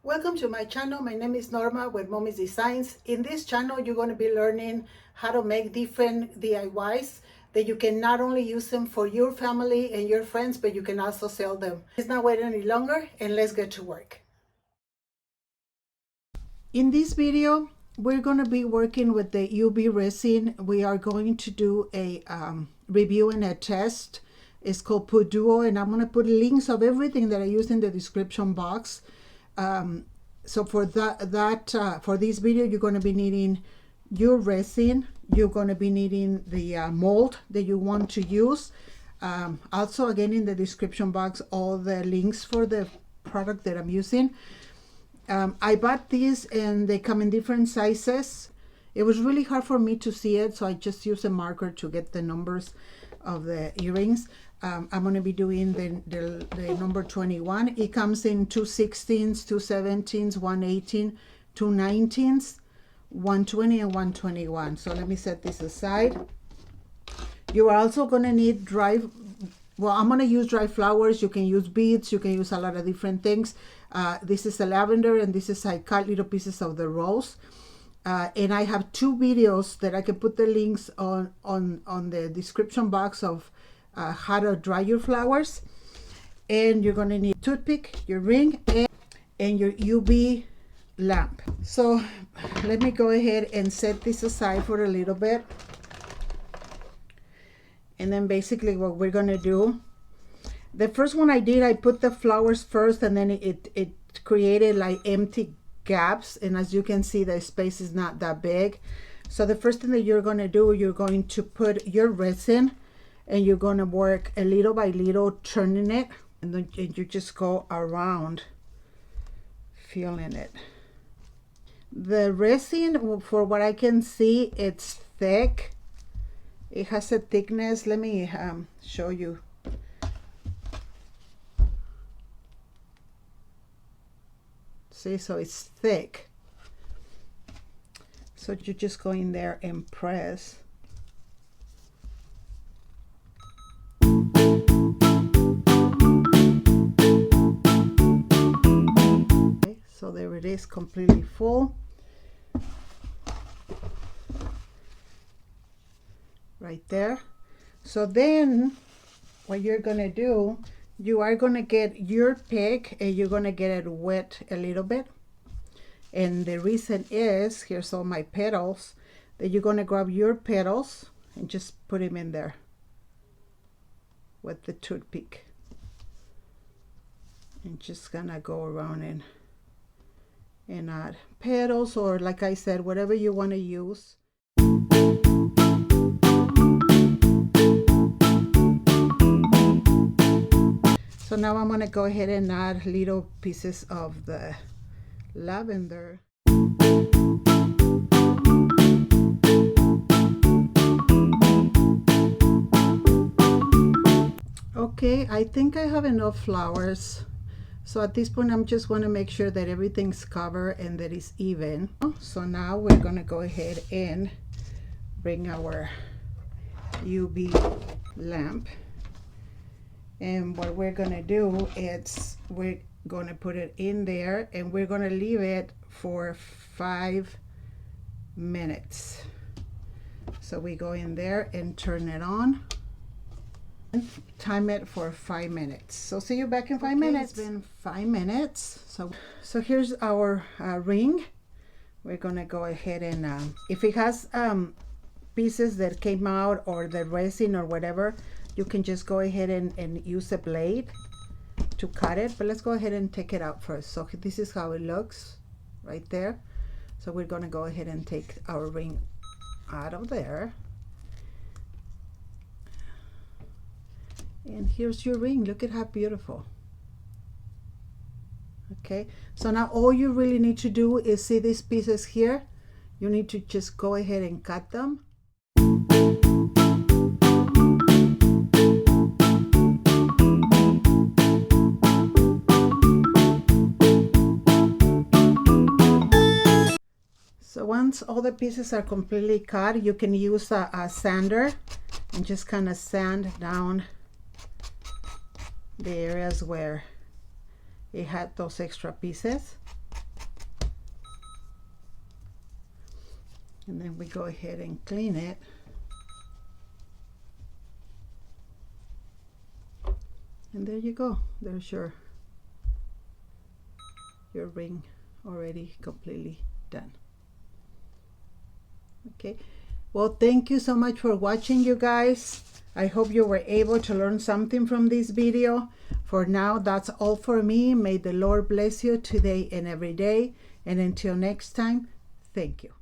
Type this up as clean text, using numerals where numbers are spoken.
Welcome to my channel. My name is Norma with momisdesigns. In this channel, you're going to be learning how to make different DIYs that you can not only use them for your family and your friends, but you can also sell them. Let's not wait any longer and let's get to work. In this video, we're going to be working with the UV resin. We are going to do a review and a test. It's called Puduo, and I'm going to put links of everything that I use in the description box. So for for this video, you're going to be needing your resin. You're going to be needing the mold that you want to use. Also, again, in the description box, all the links for the product that I'm using. I bought these and they come in different sizes. It was really hard for me to see it, so I just used a marker to get the numbers of the earrings. I'm going to be doing the number 21. It comes in 2 16s, 2 17s, 1 18, 2 19s, 120, and 121. So let me set this aside. You are also going to need I'm going to use dry flowers. You can use beads. You can use a lot of different things. This is a lavender, and this is I cut little pieces of the rose. And I have 2 videos that I can put the links on the description box of how to dry your flowers. And you're going to need a toothpick, your ring, and your UV lamp. So let me go ahead and set this aside for a little bit. And then basically what we're going to do, the first one I did, I put the flowers first, and then it created like empty gaps, and as you can see, the space is not that big. So the first thing that you're going to do, you're going to put your resin, and you're going to work a little by little, turning it, and then you just go around feeling it. The resin, for what I can see, it's thick. It has a thickness. Let me show you. See, so it's thick. So you just go in there and press. Okay, so there it is, completely full. Right there. So then what you're going to do, you are going to get your pick and you're going to get it wet a little bit. And the reason is, here's all my petals, that you're going to grab your petals and just put them in there with the toothpick. And just going to go around and add petals, or like I said, whatever you want to use. So now I'm going to go ahead and add little pieces of the lavender. Okay, I think I have enough flowers. So at this point, I'm just want to make sure that everything's covered and that it's even. So now we're going to go ahead and bring our UV lamp. And what we're going to do is we're going to put it in there, and we're going to leave it for 5 minutes. So we go in there and turn it on. Time it for 5 minutes. So see you back in 5 minutes. It's been 5 minutes. So here's our ring. We're going to go ahead and if it has pieces that came out, or the resin or whatever, you can just go ahead and use a blade to cut it. But let's go ahead and take it out first. So this is how it looks right there. So we're going to go ahead and take our ring out of there. And here's your ring. Look at how beautiful. Okay, so now all you really need to do is see these pieces here. You need to just go ahead and cut them. So once all the pieces are completely cut, you can use a sander and just kind of sand down the areas where it had those extra pieces. And then we go ahead and clean it. And there you go. There's your ring already completely done. Okay, well, thank you so much for watching, you guys. I hope you were able to learn something from this video. For now, that's all for me. May the Lord bless you today and every day. And until next time, thank you.